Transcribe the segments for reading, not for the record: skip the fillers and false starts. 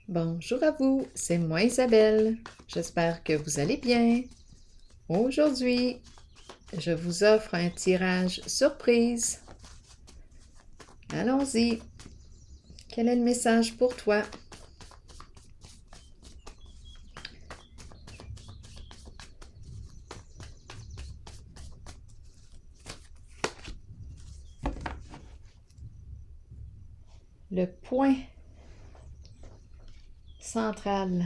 Bonjour à vous, c'est moi Isabelle. J'espère que vous allez bien. Aujourd'hui, je vous offre un tirage surprise. Allons-y. Quel est le message pour toi? Le point central.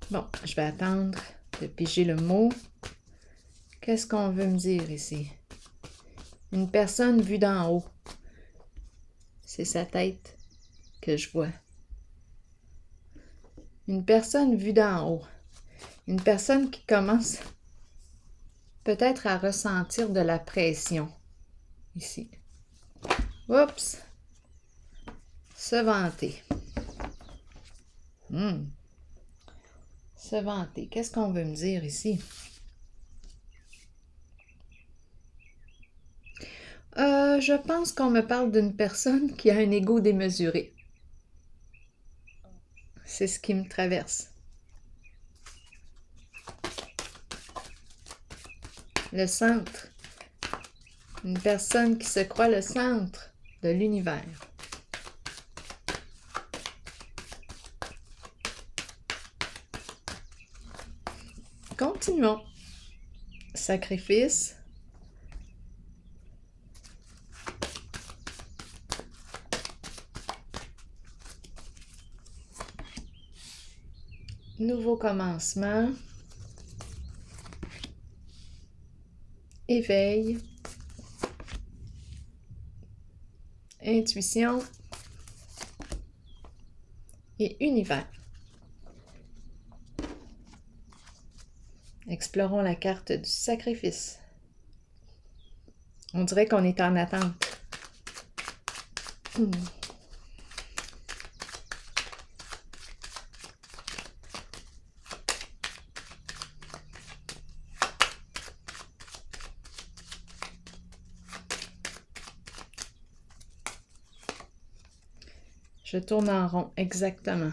Bon, je vais attendre de piger le mot. Qu'est-ce qu'on veut me dire ici? Une personne vue d'en haut. C'est sa tête que je vois. Une personne vue d'en haut. Une personne qui commence peut-être à ressentir de la pression ici. Oups! Se vanter. Se vanter. Qu'est-ce qu'on veut me dire ici? Je pense qu'on me parle d'une personne qui a un ego démesuré. C'est ce qui me traverse. Le centre. Une personne qui se croit le centre de l'univers. Continuons. Sacrifice. Nouveau commencement. Éveil. Intuition. Et univers. Explorons la carte du sacrifice. On dirait qu'on est en attente. Je tourne en rond, exactement.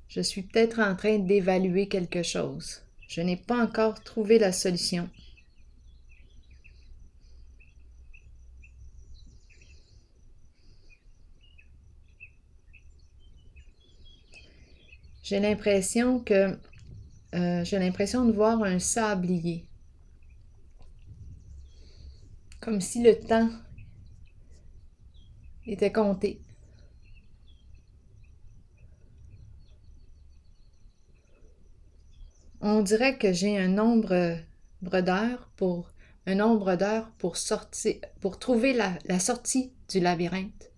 Je suis peut-être en train d'évaluer quelque chose. Je n'ai pas encore trouvé la solution. J'ai l'impression de voir un sablier. Comme si le temps était compté. On dirait que j'ai un nombre d'heures pour sortir, pour trouver la sortie du labyrinthe.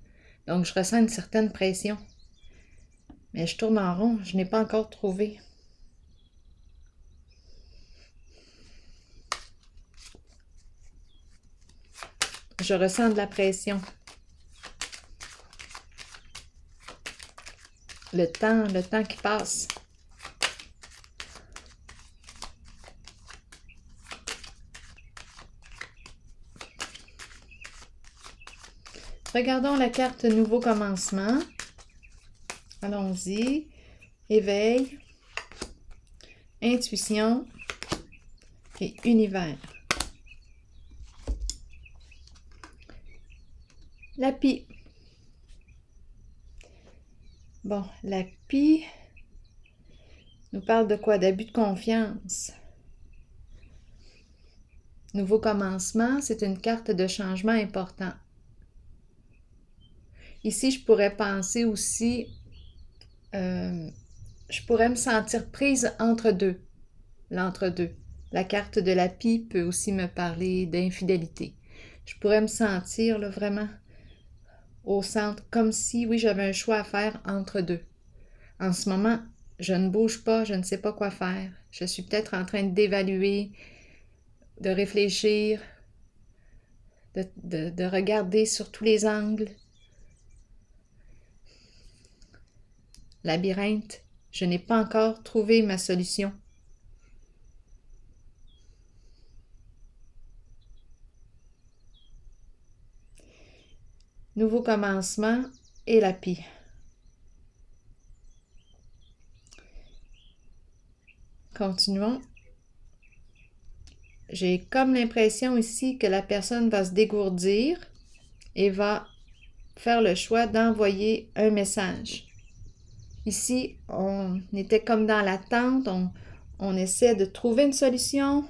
Donc, je ressens une certaine pression. Mais je tourne en rond, je n'ai pas encore trouvé. Je ressens de la pression. Le temps qui passe. Regardons la carte Nouveau commencement. Allons-y. Éveil, intuition et univers. La pie. Bon, la pie nous parle de quoi? D'abus de confiance. Nouveau commencement, c'est une carte de changement important. Ici, je pourrais penser aussi, je pourrais me sentir prise entre deux, l'entre-deux. La carte de la pie peut aussi me parler d'infidélité. Je pourrais me sentir là, vraiment au centre, comme si, oui, j'avais un choix à faire entre deux. En ce moment, je ne bouge pas, je ne sais pas quoi faire. Je suis peut-être en train d'évaluer, de réfléchir, de regarder sur tous les angles. Labyrinthe, je n'ai pas encore trouvé ma solution. nouveau commencement et la pie. Continuons. J'ai comme l'impression ici que la personne va se dégourdir et va faire le choix d'envoyer un message. Ici, on était comme dans l'attente, on essaie de trouver une solution,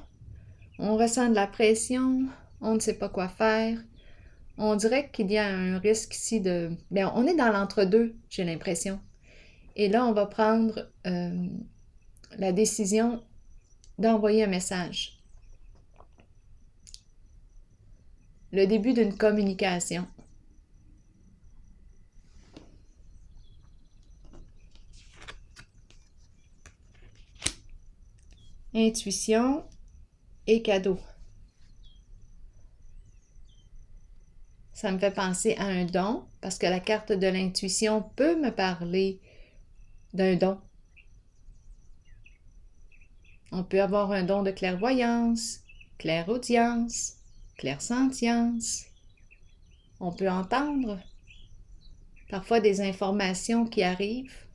on ressent de la pression, on ne sait pas quoi faire. On dirait qu'il y a un risque ici de... Bien, on est dans l'entre-deux, j'ai l'impression. Et là, on va prendre la décision d'envoyer un message. Le début d'une communication. Intuition et cadeau. Ça me fait penser à un don, parce que la carte de l'intuition peut me parler d'un don. On peut avoir un don de clairvoyance, clairaudience, clairsentience. On peut entendre parfois des informations qui arrivent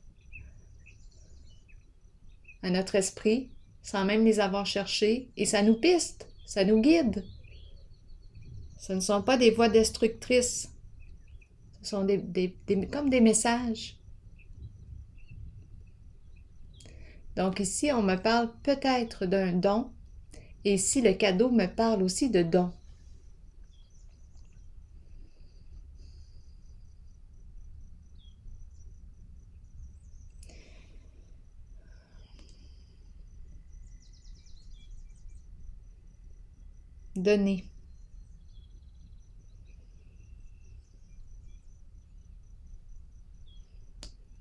à notre esprit sans même les avoir cherchées et ça nous piste, ça nous guide. Ce ne sont pas des voix destructrices, ce sont comme des messages. Donc ici, on me parle peut-être d'un don et ici, le cadeau me parle aussi de don. Donner.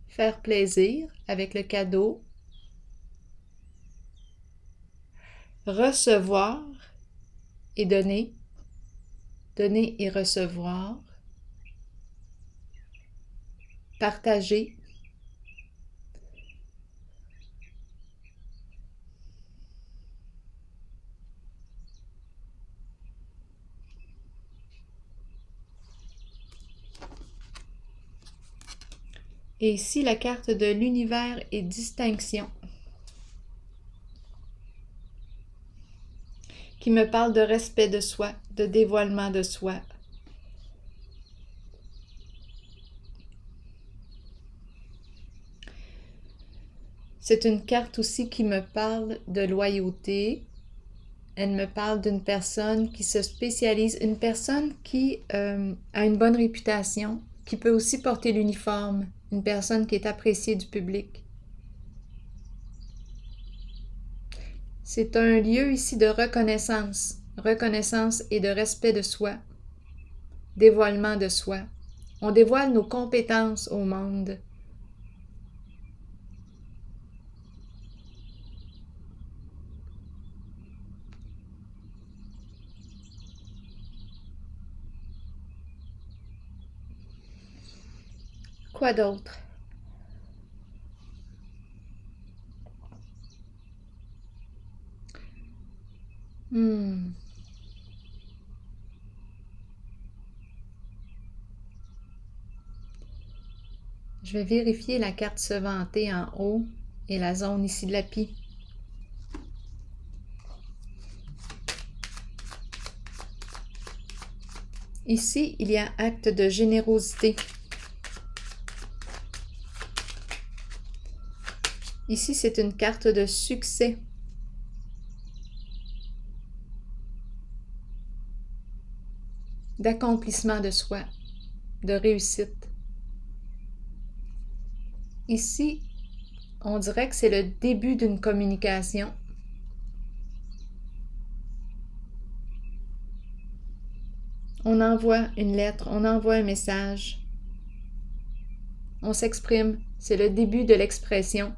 Faire plaisir avec le cadeau. Recevoir et donner. Donner et recevoir. Partager. Et ici, la carte de l'univers est distinction, qui me parle de respect de soi, de dévoilement de soi. C'est une carte aussi qui me parle de loyauté. Elle me parle d'une personne qui se spécialise, une personne qui a une bonne réputation, qui peut aussi porter l'uniforme, une personne qui est appréciée du public. C'est un lieu ici de reconnaissance et de respect de soi, dévoilement de soi. On dévoile nos compétences au monde. Quoi d'autre? Je vais vérifier la carte se vanter en haut et la zone ici de la pie. Ici, il y a acte de générosité. Ici, c'est une carte de succès. D'accomplissement de soi, de réussite. Ici, on dirait que c'est le début d'une communication. On envoie une lettre, on envoie un message. On s'exprime, c'est le début de l'expression.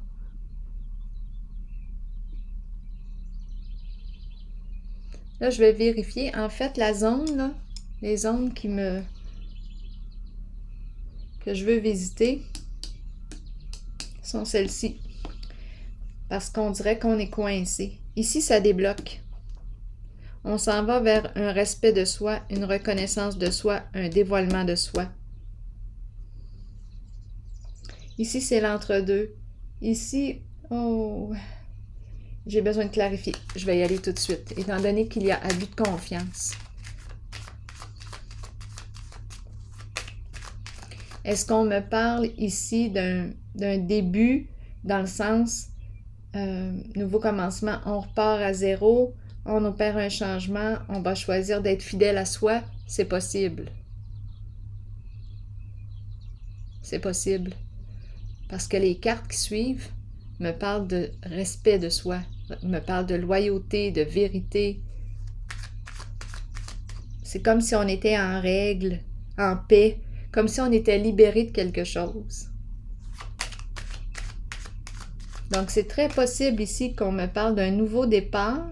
Là, je vais vérifier. En fait, la zone, là, les zones que je veux visiter sont celles-ci. Parce qu'on dirait qu'on est coincé. Ici, ça débloque. On s'en va vers un respect de soi, une reconnaissance de soi, un dévoilement de soi. Ici, c'est l'entre-deux. Ici, oh, j'ai besoin de clarifier. Je vais y aller tout de suite, étant donné qu'il y a abus de confiance. Est-ce qu'on me parle ici d'un début, dans le sens nouveau commencement, on repart à zéro, on opère un changement, on va choisir d'être fidèle à soi? C'est possible. C'est possible. Parce que les cartes qui suivent me parlent de respect de soi, me parlent de loyauté, de vérité. C'est comme si on était en règle, en paix, comme si on était libéré de quelque chose. Donc, c'est très possible ici qu'on me parle d'un nouveau départ,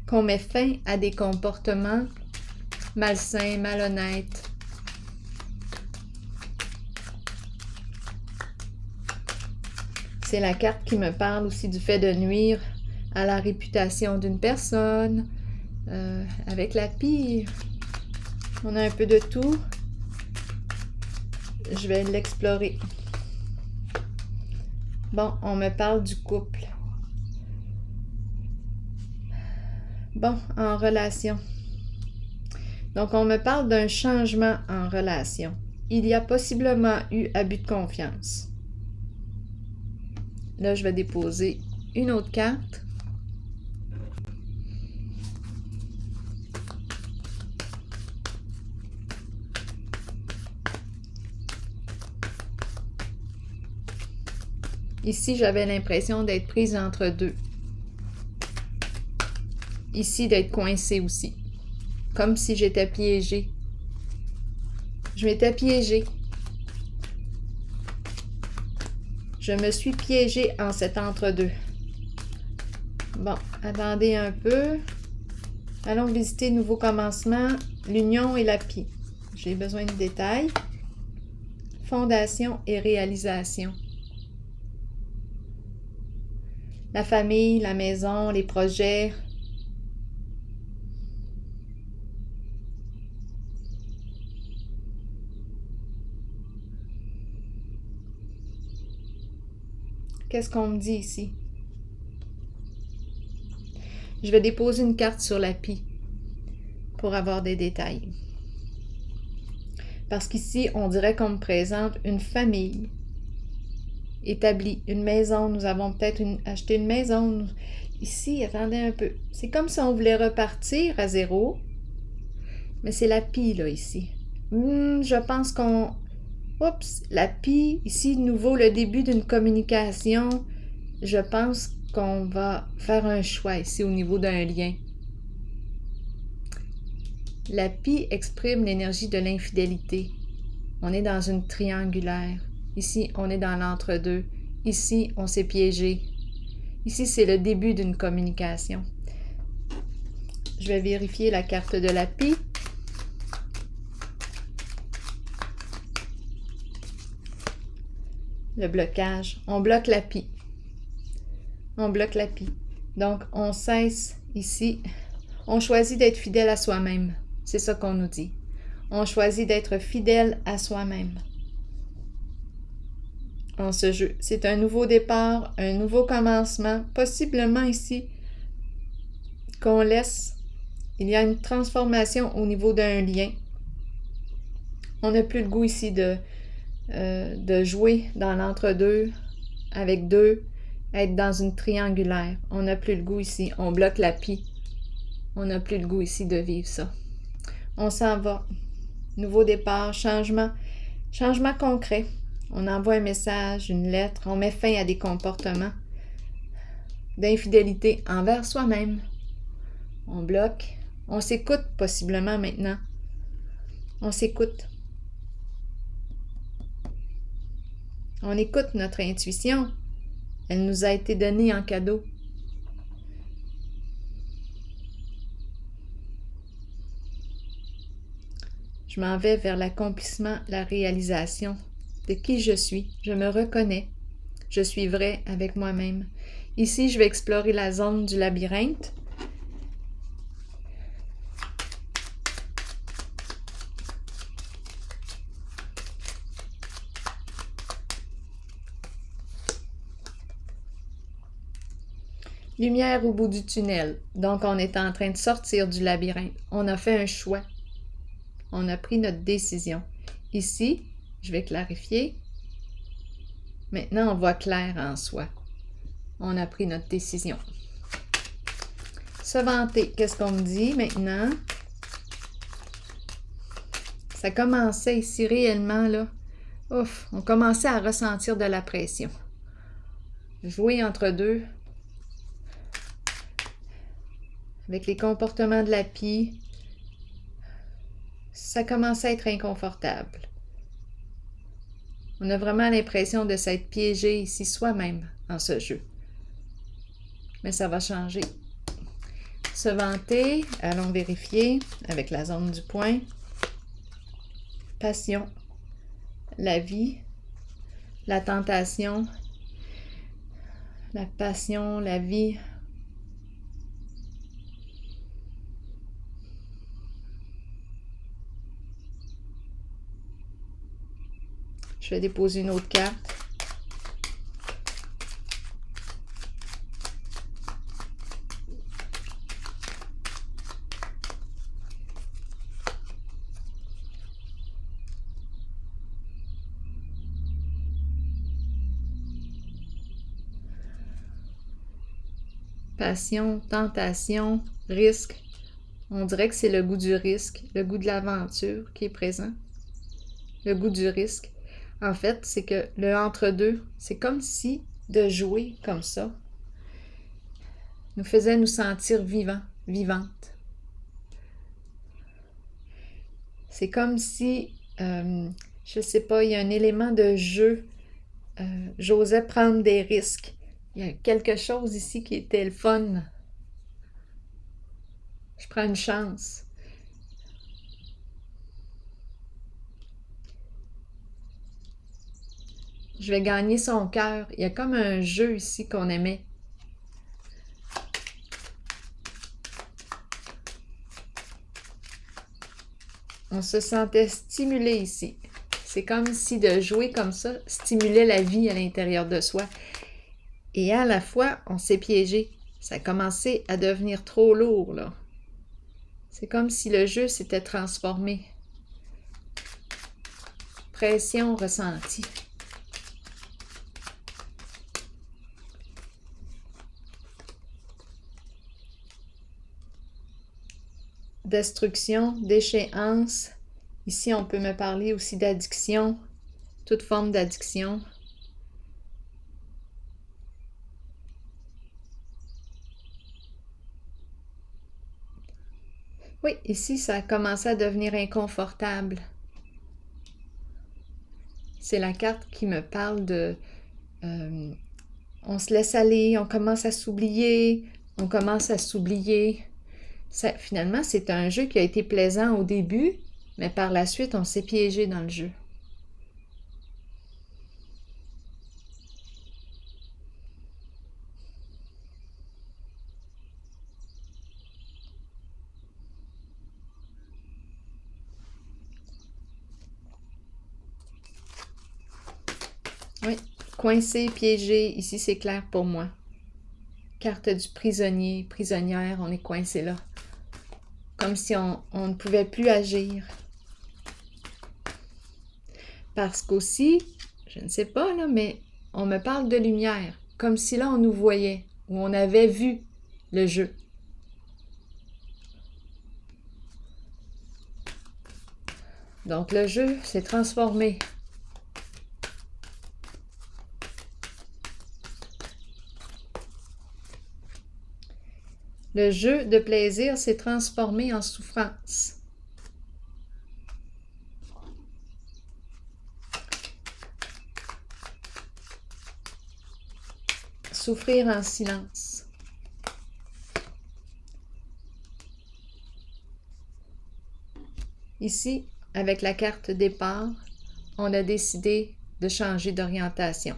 qu'on met fin à des comportements malsains, malhonnêtes. C'est la carte qui me parle aussi du fait de nuire à la réputation d'une personne. Avec la pie, on a un peu de tout. Je vais l'explorer. Bon, on me parle du couple. Bon, en relation. Donc, on me parle d'un changement en relation. Il y a possiblement eu abus de confiance. Là, je vais déposer une autre carte. Ici, j'avais l'impression d'être prise entre deux. Ici, d'être coincée aussi. Comme si j'étais piégée. Je m'étais piégée. Je me suis piégée en cet entre-deux. Bon, attendez un peu. Allons visiter Nouveau commencement, l'union et la pie. J'ai besoin de détails. Fondation et réalisation. La famille, la maison, les projets. Qu'est-ce qu'on me dit ici? Je vais déposer une carte sur la pie pour avoir des détails. Parce qu'ici, on dirait qu'on me présente une famille établie, une maison. Nous avons peut-être acheté une maison. Ici, attendez un peu. C'est comme si on voulait repartir à zéro. Mais c'est la pie, là, ici. Je pense qu'on... Oups, la pie, ici, de nouveau, le début d'une communication. Je pense qu'on va faire un choix ici au niveau d'un lien. La pie exprime l'énergie de l'infidélité. On est dans une triangulaire. Ici, on est dans l'entre-deux. Ici, on s'est piégé. Ici, c'est le début d'une communication. Je vais vérifier la carte de la pie. Le blocage. On bloque la pie. On bloque la pie. Donc, on cesse ici. On choisit d'être fidèle à soi-même. C'est ça qu'on nous dit. On choisit d'être fidèle à soi-même. En ce jeu. C'est un nouveau départ, un nouveau commencement, possiblement ici, qu'on laisse. Il y a une transformation au niveau d'un lien. On n'a plus le goût ici de jouer dans l'entre-deux, avec deux, être dans une triangulaire. On n'a plus le goût ici. On bloque la pie. On n'a plus le goût ici de vivre ça. On s'en va. Nouveau départ, changement. Changement concret. On envoie un message, une lettre. On met fin à des comportements d'infidélité envers soi-même. On bloque. On s'écoute possiblement maintenant. On s'écoute. On écoute notre intuition. Elle nous a été donnée en cadeau. Je m'en vais vers l'accomplissement, la réalisation de qui je suis. Je me reconnais. Je suis vrai avec moi-même. Ici, je vais explorer la zone du labyrinthe. Lumière au bout du tunnel. Donc, on est en train de sortir du labyrinthe. On a fait un choix. On a pris notre décision. Ici, je vais clarifier. Maintenant, on voit clair en soi. On a pris notre décision. Se vanter. Qu'est-ce qu'on me dit maintenant? Ça commençait ici réellement, là. Ouf, on commençait à ressentir de la pression. Jouer entre deux. Avec les comportements de la pie, ça commençait à être inconfortable. On a vraiment l'impression de s'être piégé ici soi-même en ce jeu. Mais ça va changer. Se vanter, allons vérifier avec la zone du point. Passion, la vie, la tentation, la passion, la vie. Je vais déposer une autre carte. Passion, tentation, risque. On dirait que c'est le goût du risque, le goût de l'aventure qui est présent. Le goût du risque. En fait, c'est que le entre-deux, c'est comme si de jouer comme ça nous faisait nous sentir vivants, vivantes. C'est comme si, je sais pas, il y a un élément de jeu. J'osais prendre des risques. Il y a quelque chose ici qui était le fun. Je prends une chance. Je vais gagner son cœur. Il y a comme un jeu ici qu'on aimait. On se sentait stimulé ici. C'est comme si de jouer comme ça stimulait la vie à l'intérieur de soi. Et à la fois, on s'est piégé. Ça a commencé à devenir trop lourd, là. C'est comme si le jeu s'était transformé. Pression ressentie. Destruction, déchéance. Ici, on peut me parler aussi d'addiction, toute forme d'addiction. Oui, ici, ça a commencé à devenir inconfortable. C'est la carte qui me parle de... on se laisse aller, on commence à s'oublier, on commence à s'oublier. Finalement, c'est un jeu qui a été plaisant au début, mais par la suite, on s'est piégé dans le jeu. Oui, coincé, piégé, ici c'est clair pour moi. Carte du prisonnier, prisonnière, on est coincé là. Comme si on ne pouvait plus agir. Parce qu'aussi, je ne sais pas là, mais on me parle de lumière. Comme si là on nous voyait, ou on avait vu le jeu. Donc le jeu s'est transformé. Le jeu de plaisir s'est transformé en souffrance. Souffrir en silence. Ici, avec la carte départ, on a décidé de changer d'orientation.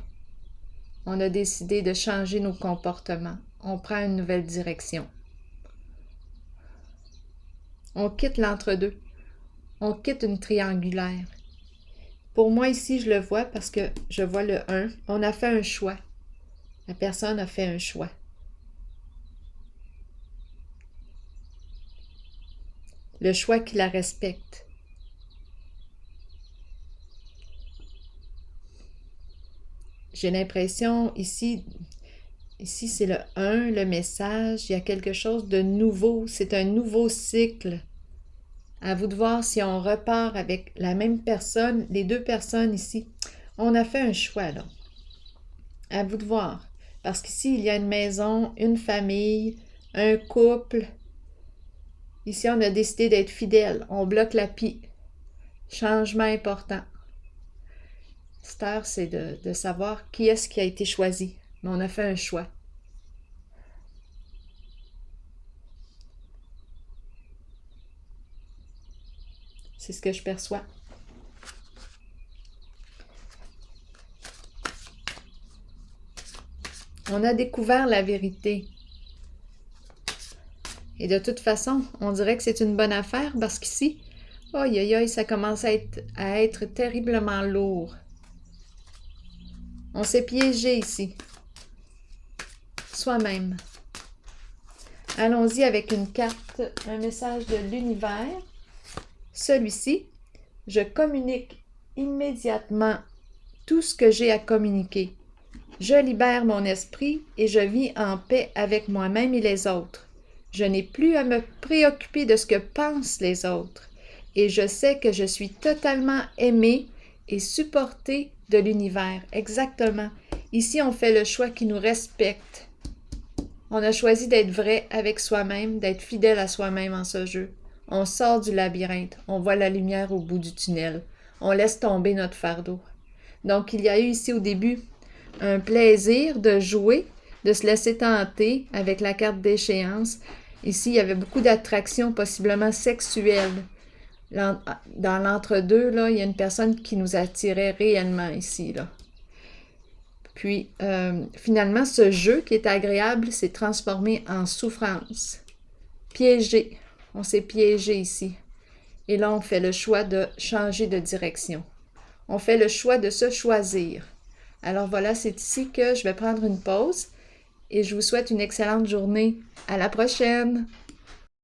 On a décidé de changer nos comportements. On prend une nouvelle direction. On quitte l'entre-deux. On quitte une triangulaire. Pour moi, ici, je le vois parce que je vois le 1. On a fait un choix. La personne a fait un choix. le choix qui la respecte. J'ai l'impression ici c'est le 1, le message, il y a quelque chose de nouveau, c'est un nouveau cycle. À vous de voir si on repart avec la même personne, les deux personnes ici. On a fait un choix là. À vous de voir. Parce qu'ici, il y a une maison, une famille, un couple. Ici, on a décidé d'être fidèles. On bloque la pie. Changement important. Cette heure, c'est de savoir qui est-ce qui a été choisi. Mais on a fait un choix. C'est ce que je perçois. On a découvert la vérité. Et de toute façon, on dirait que c'est une bonne affaire parce qu'ici, aïe aïe aïe, ça commence à être terriblement lourd. On s'est piégé ici. Soi-même. Allons-y avec une carte, un message de l'univers. Celui-ci, je communique immédiatement tout ce que j'ai à communiquer. Je libère mon esprit et je vis en paix avec moi-même et les autres. Je n'ai plus à me préoccuper de ce que pensent les autres. Et je sais que je suis totalement aimée et supportée de l'univers. Exactement. Ici, on fait le choix qui nous respecte. On a choisi d'être vrai avec soi-même, d'être fidèle à soi-même en ce jeu. On sort du labyrinthe, on voit la lumière au bout du tunnel. On laisse tomber notre fardeau. Donc, il y a eu ici au début un plaisir de jouer, de se laisser tenter avec la carte d'échéance. Ici, il y avait beaucoup d'attraction, possiblement sexuelle. Dans l'entre-deux, là, il y a une personne qui nous attirait réellement ici, là. Puis, finalement, ce jeu qui est agréable s'est transformé en souffrance. Piégé. On s'est piégé ici. Et là, on fait le choix de changer de direction. On fait le choix de se choisir. Alors voilà, c'est ici que je vais prendre une pause et je vous souhaite une excellente journée. À la prochaine!